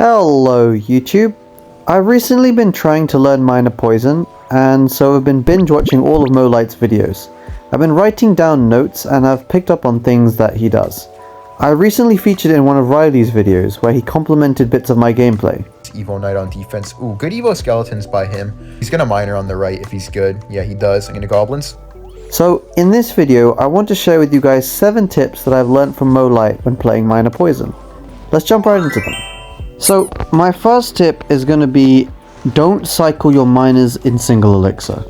Hello YouTube. I've recently been trying to learn Minor Poison, and so I've been binge watching all of Molight's videos. I've been writing down notes and I've picked up on things that he does. I recently featured in one of Riley's videos where he complimented bits of my gameplay. Evo Knight on defense. Ooh, good Evo Skeletons by him. He's gonna Miner on the right if he's good. Yeah, he does. I'm gonna Goblins. So in this video, I want to share with you guys 7 tips that I've learned from Molight when playing Minor Poison. Let's jump right into them. So my first tip is going to be, don't cycle your miners in single elixir.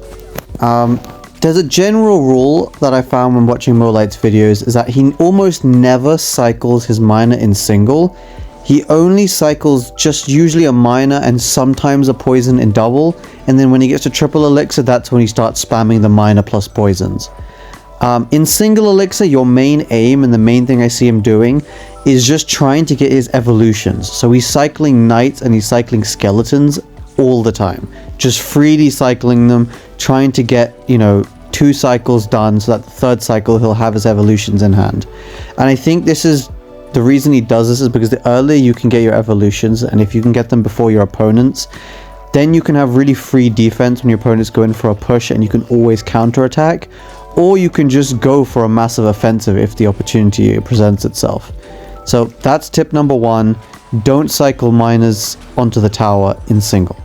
There's a general rule that I found when watching Molight's videos is that he almost never cycles his miner in single. He only cycles just usually a miner and sometimes a poison in double, and then when he gets to triple elixir, that's when he starts spamming the miner plus poisons. In single elixir, your main aim and the main thing I see him doing is just trying to get his evolutions. So he's cycling knights and he's cycling skeletons all the time, just freely cycling them, trying to get, 2 cycles done so that the 3rd cycle he'll have his evolutions in hand. And I think this is the reason he does this is because the earlier you can get your evolutions, and if you can get them before your opponents, then you can have really free defense when your opponents go in for a push and you can always counterattack, or you can just go for a massive offensive if the opportunity presents itself. So that's tip number 1, don't cycle miners onto the tower in single.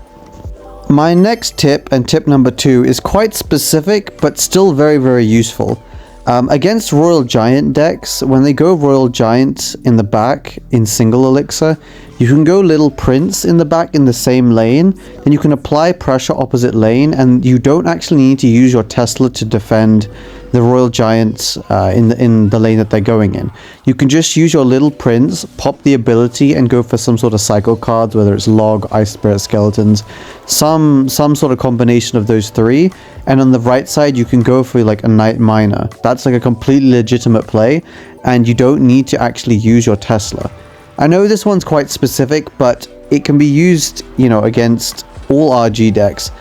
My next tip, and tip number 2, is quite specific but still very, very useful. Against Royal Giant decks, when they go Royal Giant in the back in single elixir, you can go Little Prince in the back in the same lane, then you can apply pressure opposite lane, and you don't actually need to use your Tesla to defend the Royal Giants in the lane that they're going in. You can just use your Little Prince, pop the ability, and go for some sort of cycle cards, whether it's Log, Ice Spirit, Skeletons, some sort of combination of those 3, and on the right side you can go for like a Knight Miner. That's like a completely legitimate play, and you don't need to actually use your Tesla. I know this one's quite specific, but it can be used, against all RG decks,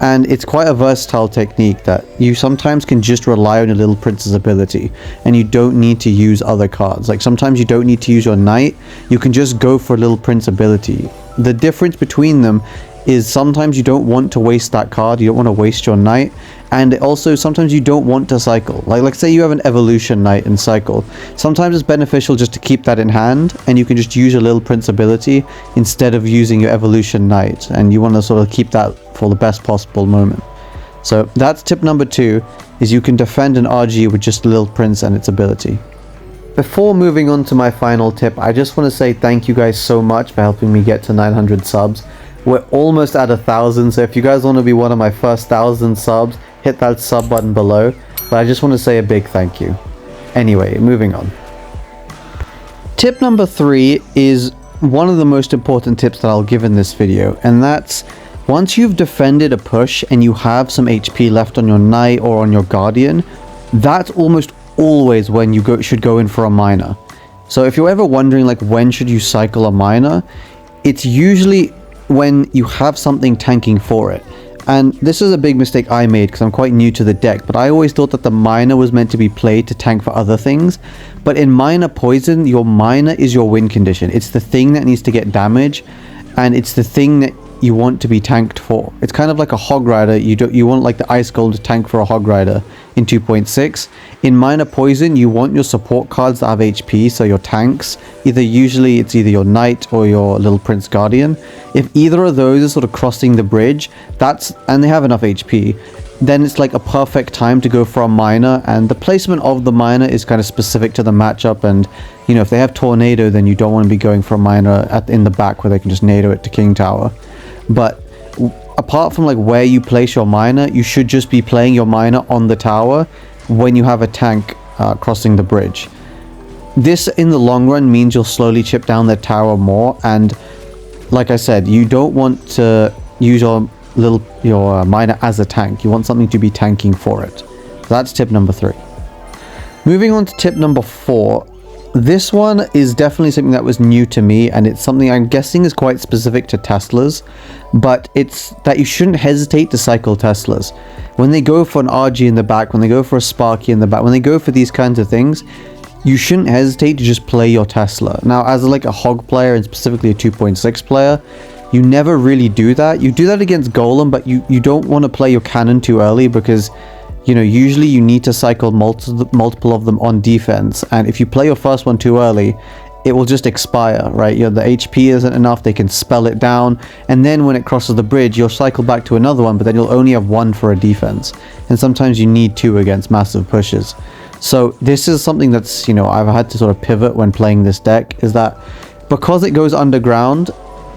and it's quite a versatile technique that you sometimes can just rely on your Little Prince's ability, and you don't need to use other cards. Like sometimes you don't need to use your Knight, you can just go for Little Prince ability. The difference between them is sometimes you don't want to waste that card, you don't want to waste your Knight, and also sometimes you don't want to cycle. Like say you have an Evolution Knight and cycle, sometimes it's beneficial just to keep that in hand, and you can just use your Little Prince ability instead of using your Evolution Knight, and you want to sort of keep that for the best possible moment. So that's tip number 2, is you can defend an RG with just Little Prince and its ability. Before moving on to my final tip, I just want to say thank you guys so much for helping me get to 900 subs. We're almost at 1,000, so if you guys want to be one of my first 1,000 subs, hit that sub button below. But I just want to say a big thank you. Anyway, moving on. Tip number 3 is one of the most important tips that I'll give in this video, and that's once you've defended a push and you have some HP left on your Knight or on your Guardian, that's almost always when you should go in for a miner. So if you're ever wondering when should you cycle a miner, it's usually when you have something tanking for it. And this is a big mistake I made because I'm quite new to the deck, but I always thought that the miner was meant to be played to tank for other things. But in Minor Poison, your miner is your win condition. It's the thing that needs to get damage, and it's the thing that you want to be tanked for. It's kind of like a Hog Rider. You want like the Ice Golem to tank for a Hog Rider in 2.6. In Minor Poison, you want your support cards that have HP, so your tanks. Usually it's either your Knight or your Little Prince Guardian. If either of those are sort of crossing the bridge, and they have enough HP, then it's like a perfect time to go for a miner, and the placement of the miner is kind of specific to the matchup, and if they have Tornado, then you don't want to be going for a miner in the back where they can just nado it to King Tower. But apart from where you place your miner, you should just be playing your miner on the tower when you have a tank crossing the bridge. This in the long run means you'll slowly chip down the tower more, and like I said, you don't want to use your miner as a tank. You want something to be tanking for it. So that's tip number 3. Moving on to tip number 4. This one is definitely something that was new to me, and it's something I'm guessing is quite specific to Teslas, but it's that you shouldn't hesitate to cycle Teslas. When they go for an RG in the back, when they go for a Sparky in the back, when they go for these kinds of things, you shouldn't hesitate to just play your Tesla. Now, as like a hog player, and specifically a 2.6 player, you never really do that. You do that against Golem, but you don't want to play your cannon too early because, you know, usually you need to cycle multiple of them on defense. And if you play your first one too early, it will just expire, right? You know, the HP isn't enough, they can spell it down. And then when it crosses the bridge, you'll cycle back to another one, but then you'll only have one for a defense. And sometimes you need two against massive pushes. So this is something that's, you know, I've had to sort of pivot when playing this deck, is that because it goes underground,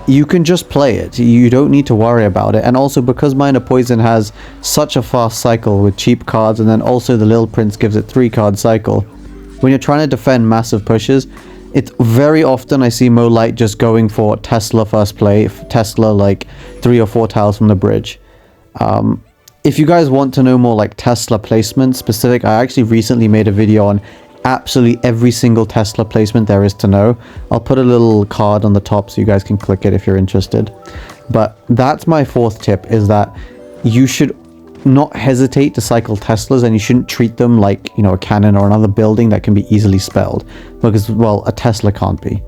you can just play it. You don't need to worry about it. And also because Minor Poison has such a fast cycle with cheap cards, and then also the Little Prince gives it 3-card cycle, when you're trying to defend massive pushes, it's very often I see Molite just going for Tesla first play, Tesla like 3 or 4 tiles from the bridge. If you guys want to know more like Tesla placement specific, I actually recently made a video on absolutely every single Tesla placement there is to know. I'll put a little card on the top so you guys can click it if you're interested. But that's my 4th tip, is that you should not hesitate to cycle Teslas, and you shouldn't treat them like, you know, a cannon or another building that can be easily spelled, because, well, a Tesla can't be.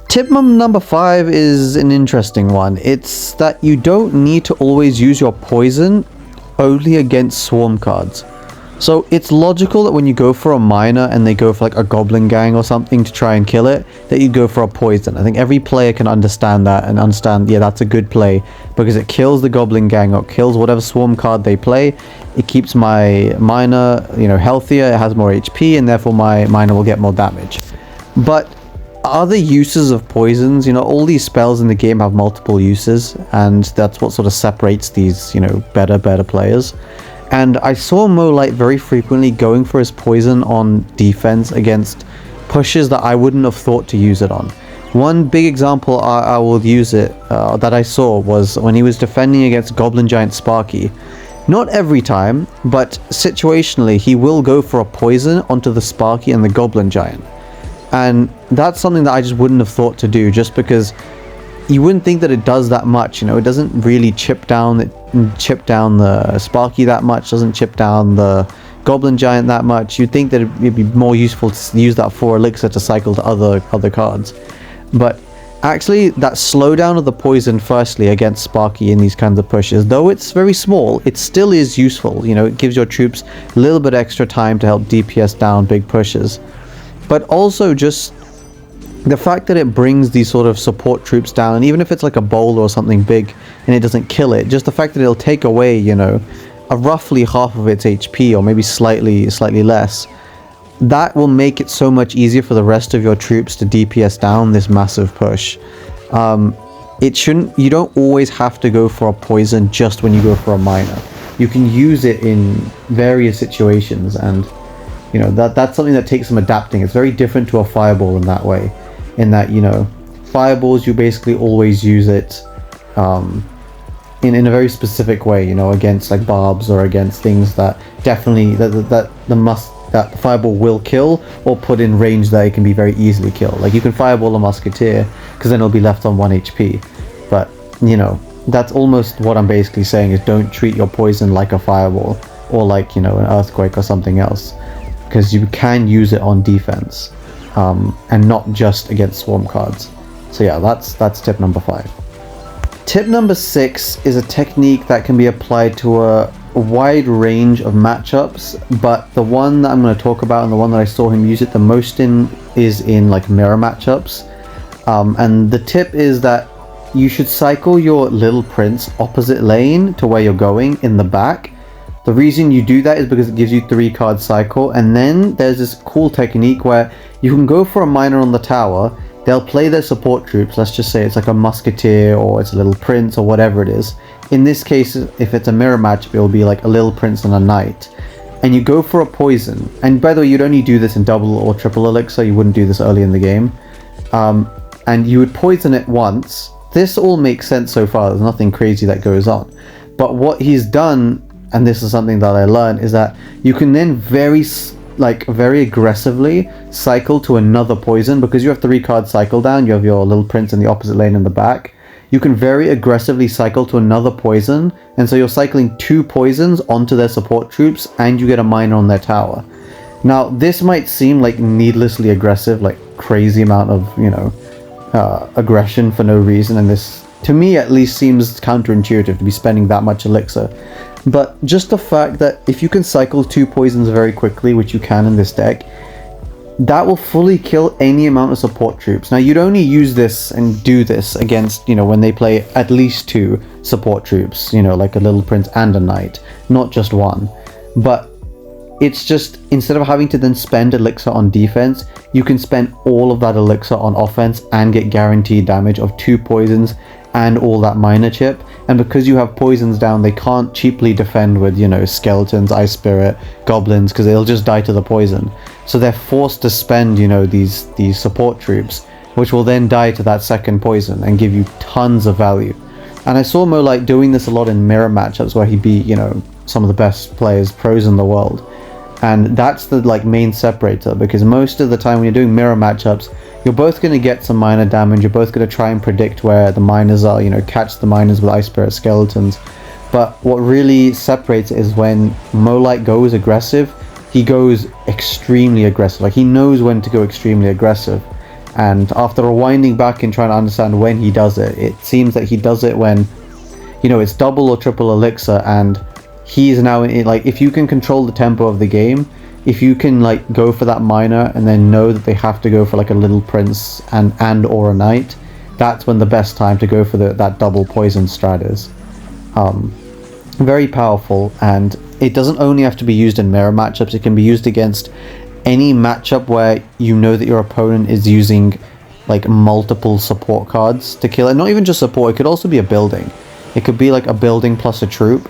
Tip number 5 is an interesting one. It's that you don't need to always use your poison only against swarm cards. So it's logical that when you go for a miner and they go for like a goblin gang or something to try and kill it, that you go for a poison. I think every player can understand that and understand, yeah, that's a good play because it kills the goblin gang or kills whatever swarm card they play. It keeps my miner, you know, healthier, it has more HP, and therefore my miner will get more damage. But other uses of poisons, you know, all these spells in the game have multiple uses, and that's what sort of separates these, you know, better players. And I saw Molite very frequently going for his poison on defense against pushes that I wouldn't have thought to use it on. One big example I will use it that I saw was when he was defending against Goblin Giant Sparky. Not every time, but situationally he will go for a poison onto the Sparky and the Goblin Giant. And that's something that I just wouldn't have thought to do, just because you wouldn't think that it does that much. You know, it doesn't really chip down the Sparky that much, doesn't chip down the Goblin Giant that much. You'd think that it'd be more useful to use that 4 elixir to cycle to other cards. But actually, that slowdown of the poison firstly against Sparky in these kinds of pushes, though it's very small, it still is useful. You know, it gives your troops a little bit extra time to help DPS down big pushes. But also just the fact that it brings these sort of support troops down, and even if it's like a boulder or something big and it doesn't kill it, just the fact that it'll take away, you know, roughly half of its HP or maybe slightly less, that will make it so much easier for the rest of your troops to DPS down this massive push. You don't always have to go for a poison just when you go for a miner. You can use it in various situations, and you know, that's something that takes some adapting. It's very different to a fireball in that way, in that, you know, fireballs, you basically always use it in a very specific way, you know, against like barbs or against things that definitely that the fireball will kill, or put in range that it can be very easily killed. Like you can fireball a musketeer because then it'll be left on 1 HP. But you know, that's almost what I'm basically saying, is don't treat your poison like a fireball or like, you know, an earthquake or something else, because you can use it on defense and not just against swarm cards. So yeah, that's tip number 5. Tip number 6 is a technique that can be applied to a wide range of matchups, but the one that I'm going to talk about and the one that I saw him use it the most in is in like mirror matchups. And the tip is that you should cycle your Little Prince opposite lane to where you're going in the back. The reason you do that is because it gives you 3-card cycle, and then there's this cool technique where you can go for a miner on the tower. They'll play their support troops, let's just say it's like a musketeer or it's a Little Prince or whatever it is. In this case, if it's a mirror matchup, it will be like a Little Prince and a knight. And you go for a poison. And by the way, you'd only do this in double or triple elixir, you wouldn't do this early in the game. And you would poison it once. This all makes sense so far, there's nothing crazy that goes on. But what he's done, and this is something that I learned, is that you can then very aggressively cycle to another poison, because you have 3-card cycle down, you have your Little Prince in the opposite lane in the back. You can very aggressively cycle to another poison, and so you're cycling 2 poisons onto their support troops, and you get a miner on their tower. Now, this might seem like needlessly aggressive, like crazy amount of, aggression for no reason, and this, to me at least, seems counterintuitive to be spending that much elixir. But just the fact that if you can cycle 2 poisons very quickly, which you can in this deck, that will fully kill any amount of support troops. Now, you'd only use this and do this against, when they play at least 2 support troops, like a Little Prince and a Knight, not just one. But it's just, instead of having to then spend elixir on defense, you can spend all of that elixir on offense and get guaranteed damage of 2 poisons and all that minor chip. And because you have poisons down, they can't cheaply defend with, skeletons, ice spirit, goblins, because they'll just die to the poison. So they're forced to spend, these support troops, which will then die to that second poison and give you tons of value. And I saw Molite doing this a lot in mirror matchups where he beat, some of the best players, pros in the world. And that's the main separator, because most of the time when you're doing mirror matchups, you're both going to get some minor damage, you're both going to try and predict where the miners are, catch the miners with Ice Spirit skeletons. But what really separates it is when Molite goes aggressive, he goes extremely aggressive. Like, he knows when to go extremely aggressive. And after rewinding back and trying to understand when he does it, it seems that he does it when, it's double or triple elixir, and he's now in, if you can control the tempo of the game, if you can go for that minor and then know that they have to go for a Little Prince and or a Knight, that's when the best time to go for that double poison strat is. Very powerful, and it doesn't only have to be used in mirror matchups, it can be used against any matchup where you know that your opponent is using multiple support cards to kill it. Not even just support, it could also be a building. It could be a building plus a troop,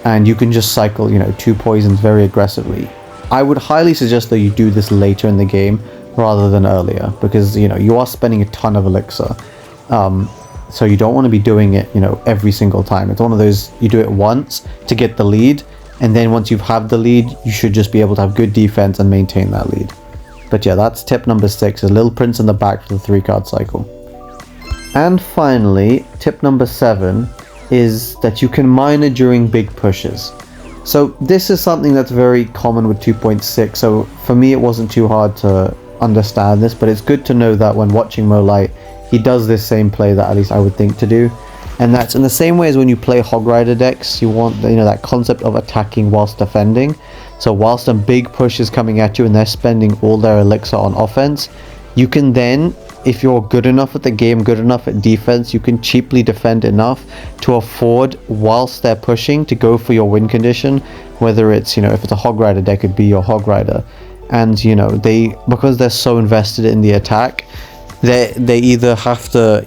and you can just cycle 2 poisons very aggressively. I would highly suggest that you do this later in the game rather than earlier, because you are spending a ton of elixir, so you don't want to be doing it every single time. It's one of those, you do it once to get the lead, and then once you have the lead, you should just be able to have good defense and maintain that lead. But yeah, that's tip number 6, is Little Prince in the back for the 3-card cycle. And finally, tip number 7 is that you can minor during big pushes. So this is something that's very common with 2.6, so for me it wasn't too hard to understand this, but it's good to know that when watching Molite, he does this same play that at least I would think to do. And that's in the same way as when you play Hog Rider decks, you want that concept of attacking whilst defending. So whilst a big push is coming at you and they're spending all their elixir on offense, you can then, if you're good enough at the game, good enough at defense, you can cheaply defend enough to afford, whilst they're pushing, to go for your win condition, whether it's, if it's a Hog Rider deck, it'd be your Hog Rider. And, because they're so invested in the attack, they either have to,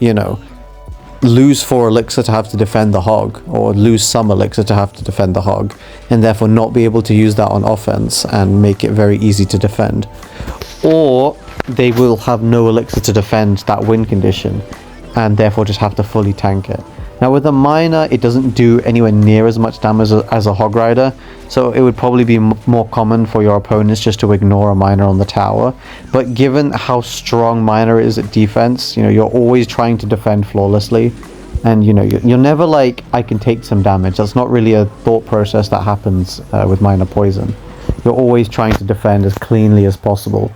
lose 4 elixir to have to defend the hog, or lose some elixir to have to defend the hog, and therefore not be able to use that on offense and make it very easy to defend. Or they will have no elixir to defend that win condition, and therefore just have to fully tank it. Now with a minor, it doesn't do anywhere near as much damage as a Hog Rider, so it would probably be more common for your opponents just to ignore a minor on the tower. But given how strong minor is at defense, you're always trying to defend flawlessly, and you're never I can take some damage. That's not really a thought process that happens with minor poison. You're always trying to defend as cleanly as possible.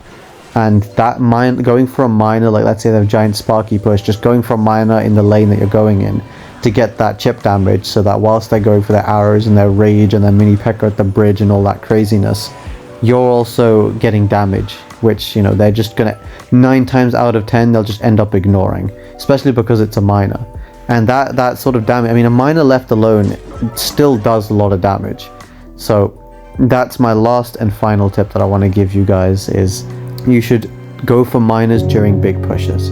And that going for a minor, let's say they have giant sparky push, just going for a minor in the lane that you're going in to get that chip damage, so that whilst they're going for their arrows and their rage and their mini pecker at the bridge and all that craziness, you're also getting damage, which they're just gonna, 9 times out of 10 they'll just end up ignoring, especially because it's a minor. And that sort of damage, a minor left alone still does a lot of damage. So that's my last and final tip that I want to give you guys, is you should go for minors during big pushes.